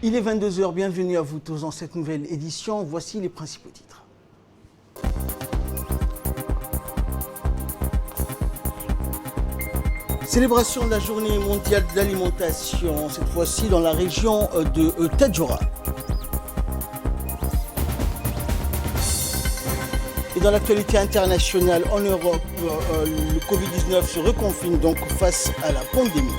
Il est 22 h, bienvenue à vous tous dans cette nouvelle édition. Voici les principaux titres. Célébration de la journée mondiale de l'alimentation, cette fois-ci dans la région de Tadjoura. Et dans l'actualité internationale en Europe, le Covid-19 se reconfine donc face à la pandémie.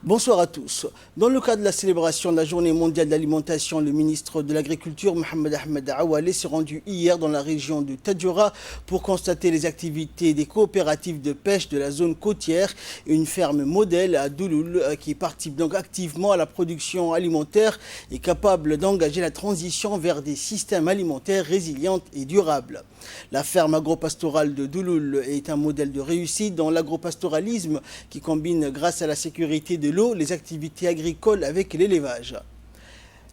Bonsoir à tous. Dans le cadre de la célébration de la journée mondiale de l'alimentation, le ministre de l'Agriculture, Mohamed Ahmed Awale, s'est rendu hier dans la région de Tadjoura pour constater les activités des coopératives de pêche de la zone côtière et une ferme modèle à Douloul qui participe donc activement à la production alimentaire et capable d'engager la transition vers des systèmes alimentaires résilients et durables. La ferme agropastorale de Douloul est un modèle de réussite dans l'agropastoralisme qui combine grâce à la sécurité de l'eau, les activités agricoles avec l'élevage.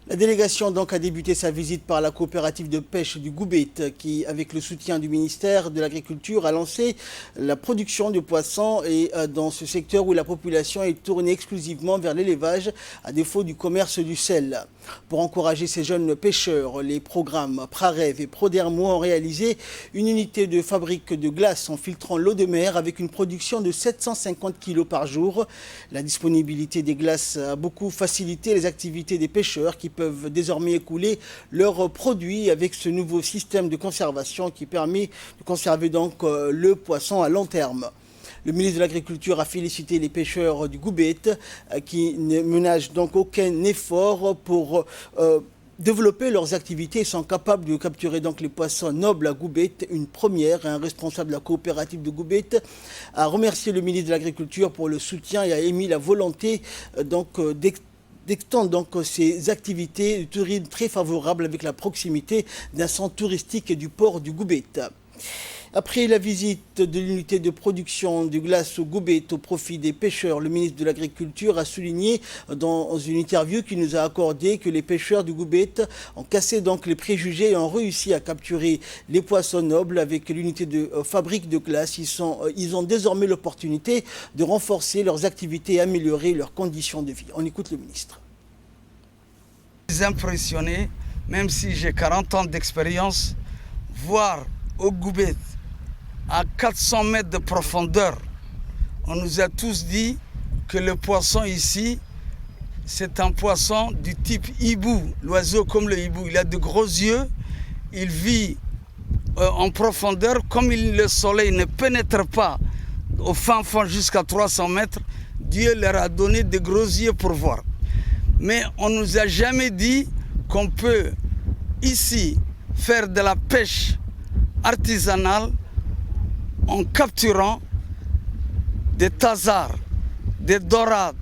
La délégation donc a débuté sa visite par la coopérative de pêche du Goubet qui, avec le soutien du ministère de l'Agriculture, a lancé la production de poissons et dans ce secteur où la population est tournée exclusivement vers l'élevage à défaut du commerce du sel. Pour encourager ces jeunes pêcheurs, les programmes Prarev et Prodermo ont réalisé une unité de fabrique de glace en filtrant l'eau de mer avec une production de 750 kg par jour. La disponibilité des glaces a beaucoup facilité les activités des pêcheurs qui peuvent désormais écouler leurs produits avec ce nouveau système de conservation qui permet de conserver donc le poisson à long terme. Le ministre de l'Agriculture a félicité les pêcheurs du Goubet qui ne ménagent donc aucun effort pour développer leurs activités et sont capables de capturer donc les poissons nobles à Goubet, une première. Un responsable de la coopérative de Goubet a remercié le ministre de l'Agriculture pour le soutien et a émis la volonté d'extendre donc ces activités de tourisme très favorables avec la proximité d'un centre touristique et du port du Goubet. Après la visite de l'unité de production de glace au Goubet au profit des pêcheurs, le ministre de l'Agriculture a souligné dans une interview qu'il nous a accordée que les pêcheurs du Goubet ont cassé donc les préjugés et ont réussi à capturer les poissons nobles avec l'unité de fabrique de glace. Ils ont désormais l'opportunité de renforcer leurs activités et améliorer leurs conditions de vie. On écoute le ministre. Je suis impressionné, même si j'ai 40 ans d'expérience, voir au Goubet à 400 mètres de profondeur, on nous a tous dit que le poisson ici, c'est un poisson du type hibou, l'oiseau comme le hibou. Il a de gros yeux, il vit en profondeur. Comme le soleil ne pénètre pas au fin fond jusqu'à 300 mètres, Dieu leur a donné de gros yeux pour voir. Mais on ne nous a jamais dit qu'on peut ici faire de la pêche artisanale en capturant des thazards, des dorades,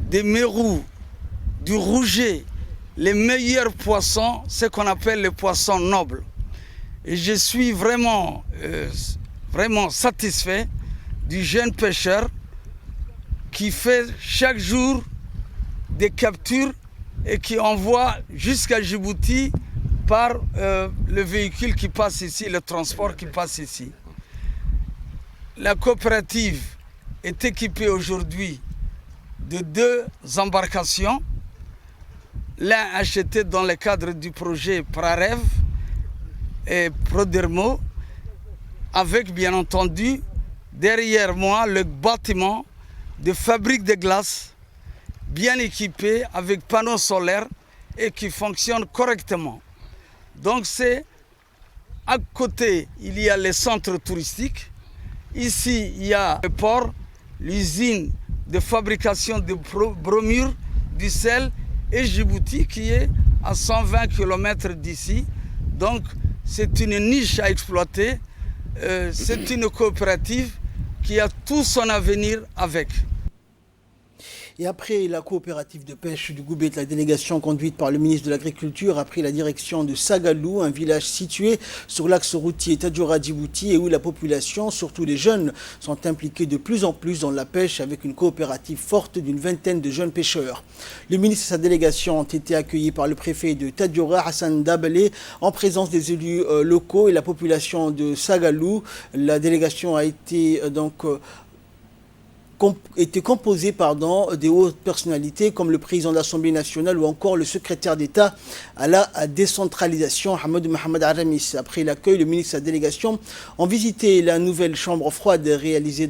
des mérous, du rouget, les meilleurs poissons, ce qu'on appelle les poissons nobles. Et je suis vraiment satisfait du jeune pêcheur qui fait chaque jour des captures et qui envoie jusqu'à Djibouti par le véhicule qui passe ici, le transport qui passe ici. La coopérative est équipée aujourd'hui de 2 embarcations, l'un acheté dans le cadre du projet Prarev et Prodermo, avec bien entendu derrière moi le bâtiment de fabrique de glace bien équipé avec panneaux solaires et qui fonctionne correctement. Donc c'est à côté, il y a les centres touristiques. Ici, il y a le port, l'usine de fabrication de bromure, du sel et Djibouti qui est à 120 km d'ici. Donc c'est une niche à exploiter. C'est une coopérative qui a tout son avenir avec. Et après la coopérative de pêche du Goubet, la délégation conduite par le ministre de l'Agriculture a pris la direction de Sagalou, un village situé sur l'axe routier Tadjoura-Djibouti et où la population, surtout les jeunes, sont impliqués de plus en plus dans la pêche avec une coopérative forte d'une vingtaine de jeunes pêcheurs. Le ministre et sa délégation ont été accueillis par le préfet de Tadjoura, Hassan Dabale, en présence des élus locaux et la population de Sagalou. La délégation a été était composé des hautes personnalités comme le président de l'Assemblée nationale ou encore le secrétaire d'État à la décentralisation, Hamadou Mohamed Aramis. Après l'accueil, le ministre et sa délégation ont visité la nouvelle chambre froide réalisée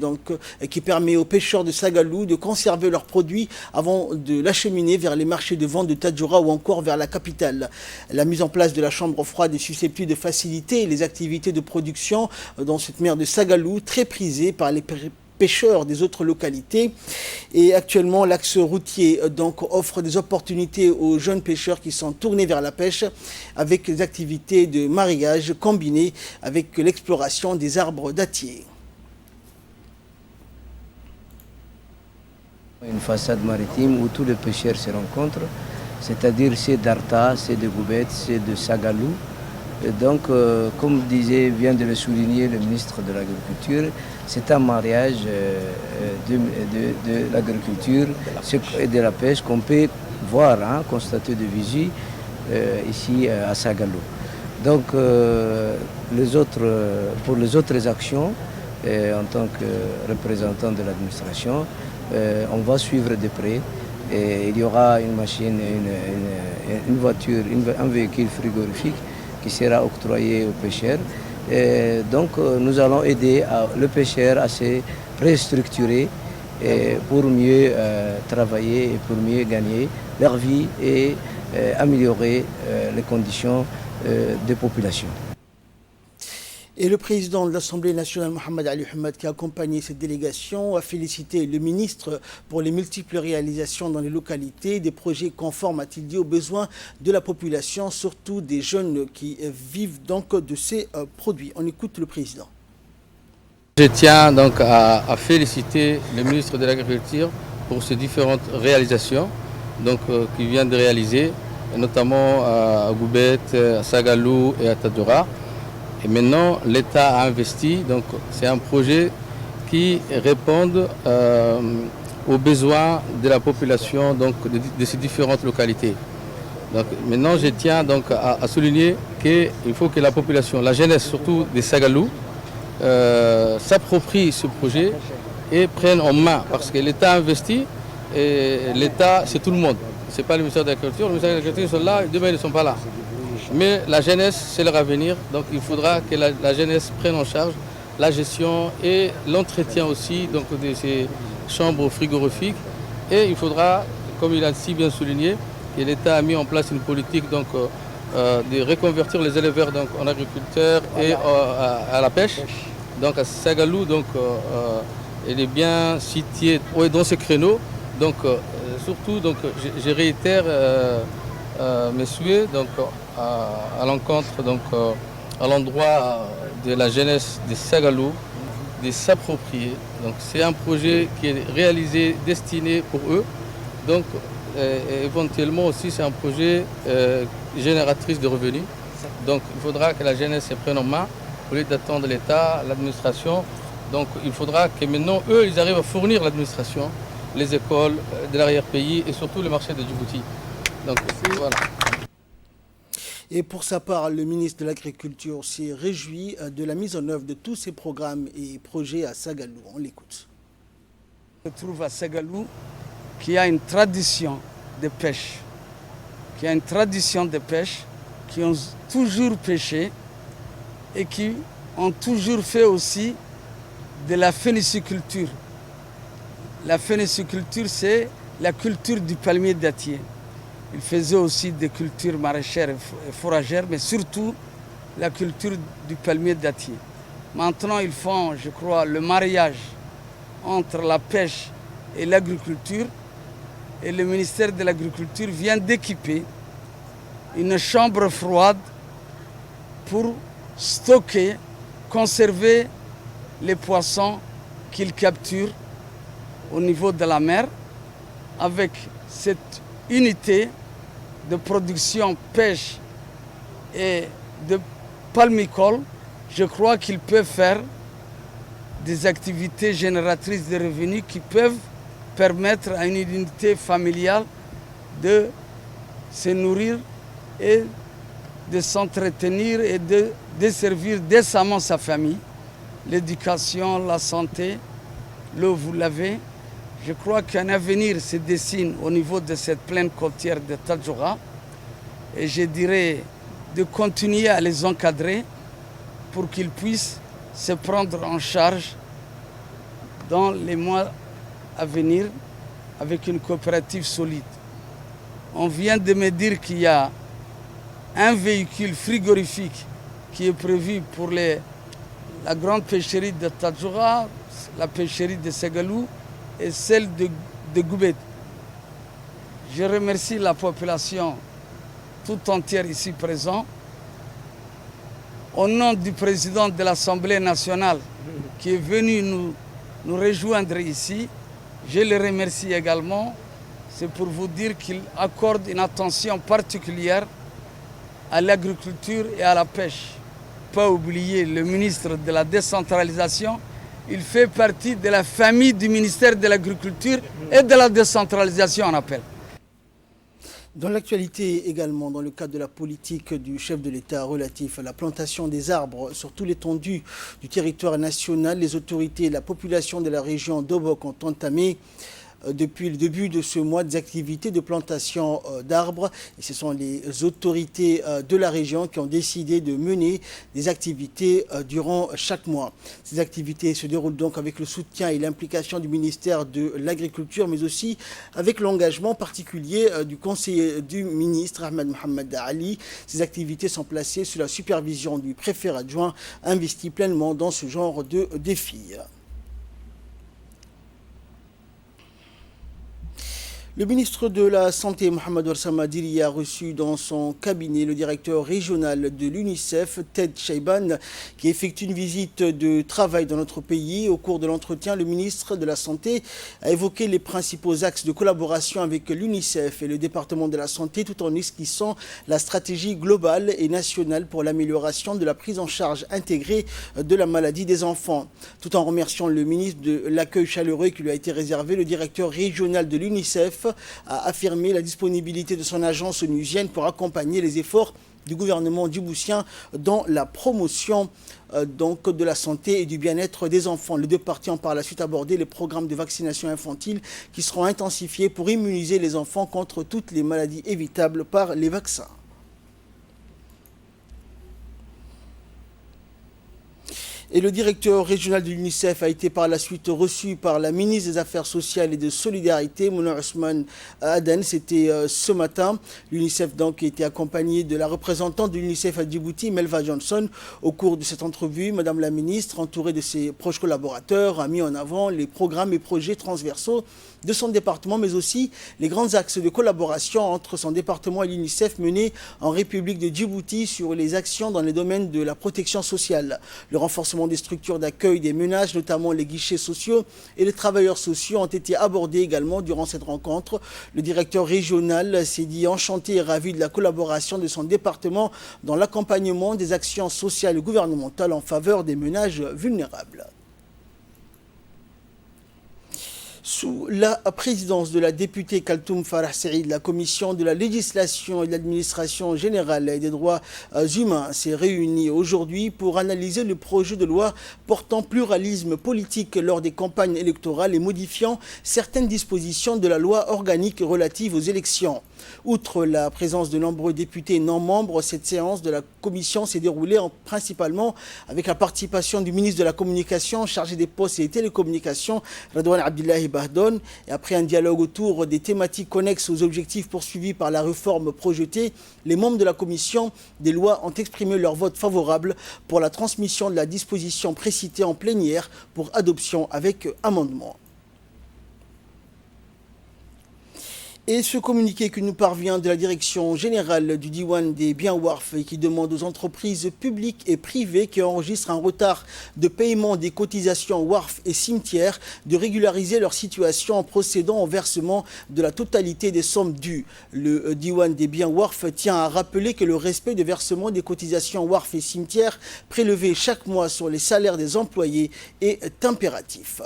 qui permet aux pêcheurs de Sagalou de conserver leurs produits avant de l'acheminer vers les marchés de vente de Tadjoura ou encore vers la capitale. La mise en place de la chambre froide est susceptible de faciliter les activités de production dans cette mer de Sagalou, très prisée par les pêcheurs des autres localités. Et actuellement, l'axe routier offre des opportunités aux jeunes pêcheurs qui sont tournés vers la pêche avec les activités de mareyage combinées avec l'exploration des arbres dattiers. Une façade maritime où tous les pêcheurs se rencontrent, c'est-à-dire c'est d'Arta, c'est de Goubet, c'est de Sagalou. Et donc, comme vient de le souligner le ministre de l'Agriculture, c'est un mariage de l'agriculture et de la pêche qu'on peut voir, constater de visu ici à Sagalou. Donc, pour les autres actions, en tant que représentant de l'administration, on va suivre de près. Et il y aura une machine, une voiture, un véhicule frigorifique qui sera octroyé aux pêcheurs. Et donc nous allons aider le pêcheur à se restructurer pour mieux travailler et pour mieux gagner leur vie et améliorer les conditions des populations. Et le président de l'Assemblée nationale, Mohamed Ali Hamad, qui a accompagné cette délégation, a félicité le ministre pour les multiples réalisations dans les localités, des projets conformes, a-t-il dit, aux besoins de la population, surtout des jeunes qui vivent donc de ces produits. On écoute le président. Je tiens donc à féliciter le ministre de l'Agriculture pour ces différentes réalisations qu'il vient de réaliser, notamment à Goubet, à Sagalou et à Tadjoura. Et maintenant, l'État a investi, donc c'est un projet qui répond aux besoins de la population de ces différentes localités. Donc, maintenant, je tiens donc à souligner qu'il faut que la population, la jeunesse surtout des Sagalou, s'approprie ce projet et prenne en main, parce que l'État investit et l'État, c'est tout le monde. Ce n'est pas le ministère de l'Agriculture, le ministère de l'Agriculture sont là, demain ils ne sont pas là. Mais la jeunesse, c'est leur avenir, donc il faudra que la jeunesse prenne en charge la gestion et l'entretien aussi de ces chambres frigorifiques. Et il faudra, comme il a si bien souligné, que l'État a mis en place une politique de reconvertir les éleveurs en agriculteurs et à la pêche. Donc à Sagalou, il est bien situé dans ce créneau. Donc surtout, je réitère mes souhaits à l'encontre, à l'endroit de la jeunesse de Sagalou, de s'approprier. Donc c'est un projet qui est réalisé, destiné pour eux. Donc éventuellement aussi c'est un projet génératrice de revenus. Donc il faudra que la jeunesse se prenne en main au lieu d'attendre l'État, l'administration. Donc il faudra que maintenant eux ils arrivent à fournir l'administration, les écoles de l'arrière-pays et surtout le marché de Djibouti. Donc voilà. Et pour sa part, le ministre de l'Agriculture s'est réjoui de la mise en œuvre de tous ces programmes et projets à Sagalou. On l'écoute. Je trouve à Sagalou qu'il y a une tradition de pêche, qui ont toujours pêché et qui ont toujours fait aussi de la phéniciculture. La phéniciculture, c'est la culture du palmier dattier. Ils faisaient aussi des cultures maraîchères et fourragères, mais surtout la culture du palmier dattier. Maintenant, ils font, je crois, le mariage entre la pêche et l'agriculture. Et le ministère de l'Agriculture vient d'équiper une chambre froide pour stocker, conserver les poissons qu'ils capturent au niveau de la mer. Avec cette unité de production pêche et de palmicole, je crois qu'ils peuvent faire des activités génératrices de revenus qui peuvent permettre à une unité familiale de se nourrir et de s'entretenir et de desservir décemment sa famille. L'éducation, la santé, l'eau, vous l'avez, Je crois qu'un avenir se dessine au niveau de cette plaine côtière de Tadjoura. Et je dirais de continuer à les encadrer pour qu'ils puissent se prendre en charge dans les mois à venir avec une coopérative solide. On vient de me dire qu'il y a un véhicule frigorifique qui est prévu pour la grande pêcherie de Tadjoura, la pêcherie de Segalou et celle de Goubet. Je remercie la population tout entière ici présente. Au nom du président de l'Assemblée nationale qui est venu nous rejoindre ici, je le remercie également. C'est pour vous dire qu'il accorde une attention particulière à l'agriculture et à la pêche. Pas oublier le ministre de la décentralisation. Il fait partie de la famille du ministère de l'Agriculture et de la décentralisation, on appelle. Dans l'actualité également, dans le cadre de la politique du chef de l'État relatif à la plantation des arbres sur toute l'étendue du territoire national, les autorités et la population de la région d'Obok ont entamé depuis le début de ce mois des activités de plantation d'arbres. Et ce sont les autorités de la région qui ont décidé de mener des activités durant chaque mois. Ces activités se déroulent donc avec le soutien et l'implication du ministère de l'Agriculture, mais aussi avec l'engagement particulier du conseiller du ministre Ahmed Mohamed Ali. Ces activités sont placées sous la supervision du préfet adjoint, investi pleinement dans ce genre de défis. Le ministre de la Santé, Mohamed Ouassama Diri, a reçu dans son cabinet le directeur régional de l'UNICEF, Ted Shaiban, qui effectue une visite de travail dans notre pays. Au cours de l'entretien, le ministre de la Santé a évoqué les principaux axes de collaboration avec l'UNICEF et le département de la Santé, tout en esquissant la stratégie globale et nationale pour l'amélioration de la prise en charge intégrée de la maladie des enfants. Tout en remerciant le ministre de l'accueil chaleureux qui lui a été réservé, le directeur régional de l'UNICEF a affirmé la disponibilité de son agence onusienne pour accompagner les efforts du gouvernement djiboutien dans la promotion donc de la santé et du bien-être des enfants. Les deux parties ont par la suite abordé les programmes de vaccination infantile qui seront intensifiés pour immuniser les enfants contre toutes les maladies évitables par les vaccins. Et le directeur régional de l'UNICEF a été par la suite reçu par la ministre des Affaires sociales et de Solidarité, Mouna Ousmane Aden. C'était ce matin. L'UNICEF donc était accompagné de la représentante de l'UNICEF à Djibouti, Melva Johnson. Au cours de cette entrevue, Madame la ministre, entourée de ses proches collaborateurs, a mis en avant les programmes et projets transversaux de son département, mais aussi les grands axes de collaboration entre son département et l'UNICEF menés en République de Djibouti sur les actions dans les domaines de la protection sociale, le renforcement des structures d'accueil des ménages, notamment les guichets sociaux et les travailleurs sociaux, ont été abordés également durant cette rencontre. Le directeur régional s'est dit enchanté et ravi de la collaboration de son département dans l'accompagnement des actions sociales et gouvernementales en faveur des ménages vulnérables. Sous la présidence de la députée Kaltoum Farah Saïd, la commission de la législation et de l'administration générale et des droits humains s'est réunie aujourd'hui pour analyser le projet de loi portant pluralisme politique lors des campagnes électorales et modifiant certaines dispositions de la loi organique relative aux élections. Outre la présence de nombreux députés non membres, cette séance de la commission s'est déroulée principalement avec la participation du ministre de la Communication chargé des postes et des télécommunications, Redouane Abdillahi Bahdon. Et après un dialogue autour des thématiques connexes aux objectifs poursuivis par la réforme projetée, les membres de la commission des lois ont exprimé leur vote favorable pour la transmission de la disposition précitée en plénière pour adoption avec amendement. Et ce communiqué qui nous parvient de la direction générale du Diwan des biens WARF et qui demande aux entreprises publiques et privées qui enregistrent un retard de paiement des cotisations WARF et cimetières de régulariser leur situation en procédant au versement de la totalité des sommes dues. Le Diwan des biens WARF tient à rappeler que le respect du versement des cotisations WARF et cimetières prélevées chaque mois sur les salaires des employés est impératif.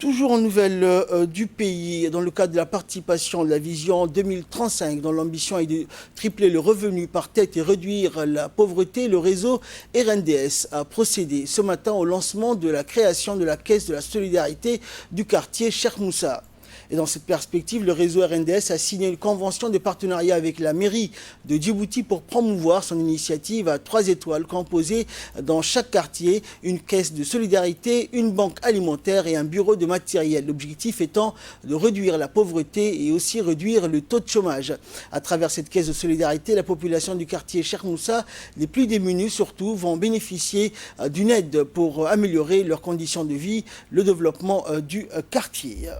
Toujours en nouvelle du pays, dans le cadre de la participation de la vision 2035, dont l'ambition est de tripler le revenu par tête et réduire la pauvreté, le réseau RNDS a procédé ce matin au lancement de la création de la Caisse de la solidarité du quartier Cheikh Moussa. Et dans cette perspective, le réseau RNDS a signé une convention de partenariat avec la mairie de Djibouti pour promouvoir son initiative à 3 étoiles composée dans chaque quartier, une caisse de solidarité, une banque alimentaire et un bureau de matériel. L'objectif étant de réduire la pauvreté et aussi réduire le taux de chômage. À travers cette caisse de solidarité, la population du quartier Cheikh Moussa, les plus démunis surtout, vont bénéficier d'une aide pour améliorer leurs conditions de vie, le développement du quartier.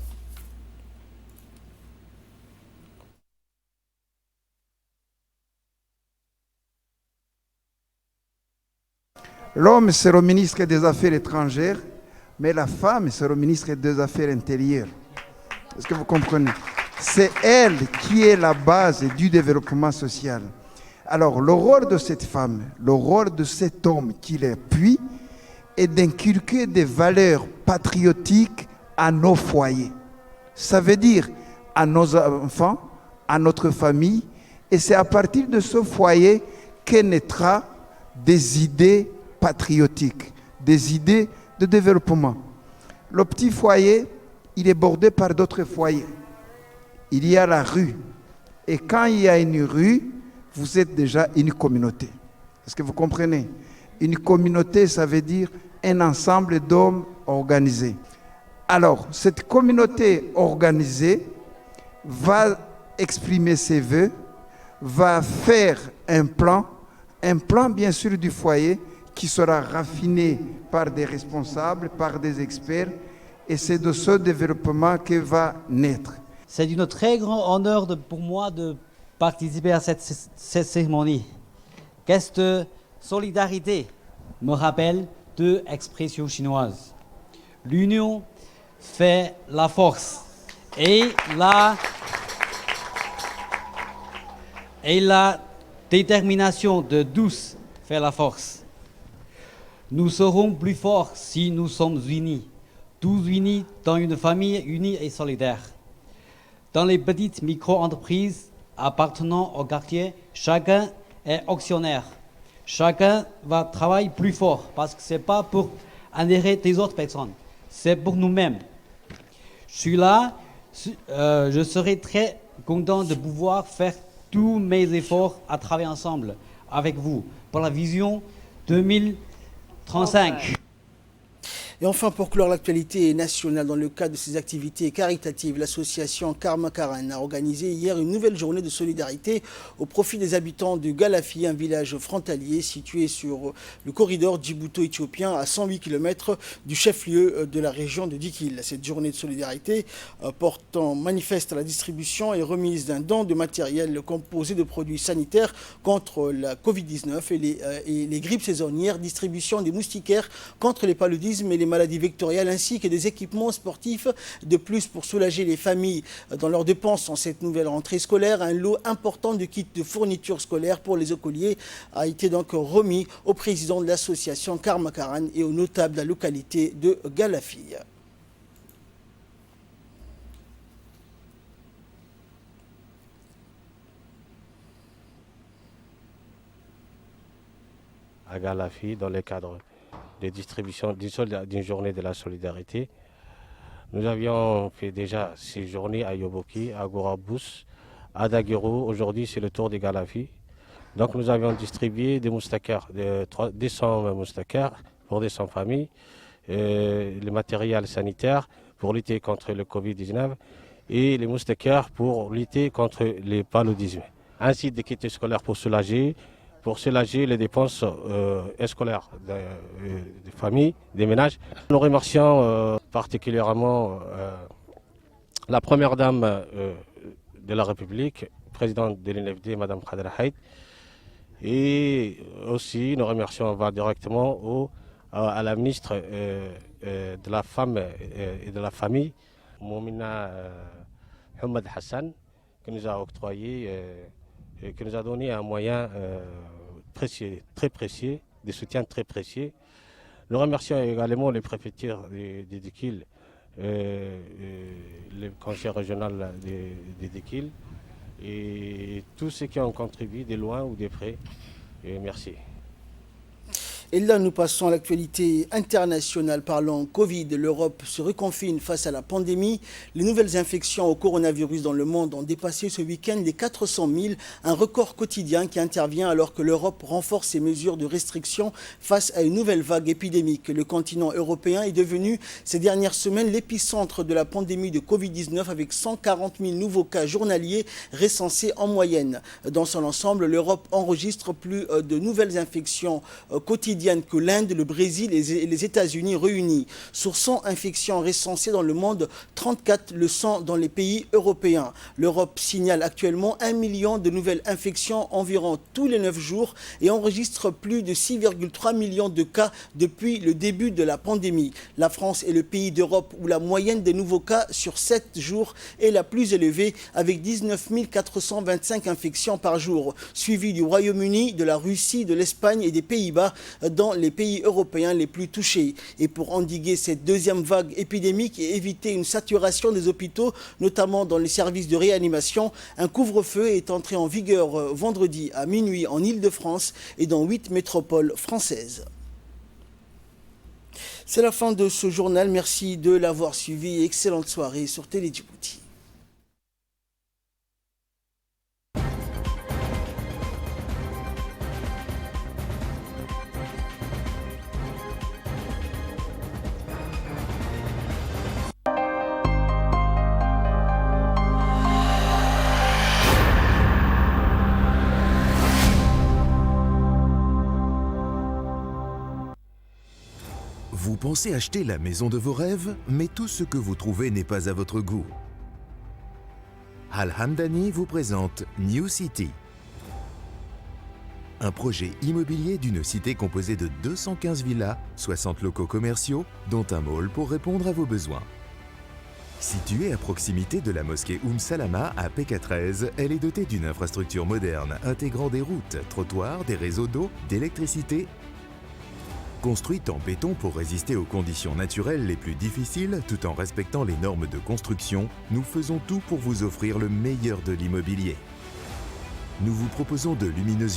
L'homme sera ministre des Affaires étrangères, mais la femme sera ministre des Affaires intérieures. Est-ce que vous comprenez? C'est elle qui est la base du développement social. Alors, le rôle de cette femme, le rôle de cet homme qui l'appuie, est d'inculquer des valeurs patriotiques à nos foyers. Ça veut dire à nos enfants, à notre famille, et c'est à partir de ce foyer que naîtra des idées patriotiques, des idées de développement. Le petit foyer, il est bordé par d'autres foyers. Il y a la rue. Et quand il y a une rue, vous êtes déjà une communauté. Est-ce que vous comprenez? Une communauté, ça veut dire un ensemble d'hommes organisés. Alors, cette communauté organisée va exprimer ses vœux, va faire un plan bien sûr du foyer, qui sera raffiné par des responsables, par des experts, et c'est de ce développement que va naître. C'est un très grand honneur pour moi de participer à cette cérémonie. Caisse de solidarité me rappelle 2 expressions chinoises. L'union fait la force et la détermination de tous fait la force. Nous serons plus forts si nous sommes unis, tous unis dans une famille unie et solidaire. Dans les petites micro-entreprises appartenant au quartier, chacun est actionnaire. Chacun va travailler plus fort parce que ce n'est pas pour intérêt des autres personnes, c'est pour nous-mêmes. Je suis là, je serai très content de pouvoir faire tous mes efforts à travailler ensemble avec vous pour la vision 2035. Et enfin, pour clore l'actualité nationale, dans le cadre de ses activités caritatives, l'association Karma Karan a organisé hier une nouvelle journée de solidarité au profit des habitants de Galafi, un village frontalier situé sur le corridor djibouto-éthiopien à 108 km du chef-lieu de la région de Dikil. Cette journée de solidarité portant manifeste la distribution et remise d'un don de matériel composé de produits sanitaires contre la Covid-19 et les grippes saisonnières, distribution des moustiquaires contre les paludismes et les maladies vectorielles, ainsi que des équipements sportifs. De plus, pour soulager les familles dans leurs dépenses en cette nouvelle rentrée scolaire, un lot important de kits de fournitures scolaires pour les écoliers a été donc remis au président de l'association Karma Karan et aux notables de la localité de Galafi. À Galafi, dans le cadre de distribution d'une journée de la solidarité. Nous avions fait déjà ces journées à Yoboki, à Gourabous, à Daguerou. Aujourd'hui, c'est le tour des Galafi. Donc nous avions distribué des moustiquaires, 200 moustiquaires pour 200 familles, le matériel sanitaire pour lutter contre le Covid-19 et les moustiquaires pour lutter contre les paludismes. Ainsi des kits scolaires pour soulager les dépenses scolaires des familles, des ménages. Nous remercions particulièrement la première dame de la République, présidente de l'INFD, Mme Khadra Haït. Et aussi, nous remercions directement à la ministre de la Femme et de la Famille, Moumina Hamad Hassan, qui nous a octroyé qui nous a donné un moyen précieux, très précieux, des soutiens très précieux. Nous remercions également les préfectures de Dikil le conseil régional de Dekil et tous ceux qui ont contribué de loin ou de près. Et merci. Et là, nous passons à l'actualité internationale. Parlant Covid, l'Europe se reconfine face à la pandémie. Les nouvelles infections au coronavirus dans le monde ont dépassé ce week-end les 400 000, un record quotidien qui intervient alors que l'Europe renforce ses mesures de restriction face à une nouvelle vague épidémique. Le continent européen est devenu ces dernières semaines l'épicentre de la pandémie de Covid-19 avec 140 000 nouveaux cas journaliers recensés en moyenne. Dans son ensemble, l'Europe enregistre plus de nouvelles infections quotidiennes que l'Inde, le Brésil et les États-Unis réunis. Sur 100 infections recensées dans le monde, 34 le sont dans les pays européens. L'Europe signale actuellement 1 million de nouvelles infections environ tous les 9 jours et enregistre plus de 6,3 millions de cas depuis le début de la pandémie. La France est le pays d'Europe où la moyenne des nouveaux cas sur 7 jours est la plus élevée avec 19 425 infections par jour, suivi du Royaume-Uni, de la Russie, de l'Espagne et des Pays-Bas dans les pays européens les plus touchés. Et pour endiguer cette deuxième vague épidémique et éviter une saturation des hôpitaux, notamment dans les services de réanimation, un couvre-feu est entré en vigueur vendredi à minuit en Île-de-France et dans 8 métropoles françaises. C'est la fin de ce journal. Merci de l'avoir suivi. Excellente soirée sur Télé Djibouti. Vous pensez acheter la maison de vos rêves, mais tout ce que vous trouvez n'est pas à votre goût. Al Hamdani vous présente New City. Un projet immobilier d'une cité composée de 215 villas, 60 locaux commerciaux, dont un mall pour répondre à vos besoins. Située à proximité de la mosquée Salama à PK13, elle est dotée d'une infrastructure moderne intégrant des routes, trottoirs, des réseaux d'eau, d'électricité. Construite en béton pour résister aux conditions naturelles les plus difficiles tout en respectant les normes de construction, nous faisons tout pour vous offrir le meilleur de l'immobilier. Nous vous proposons de lumineuses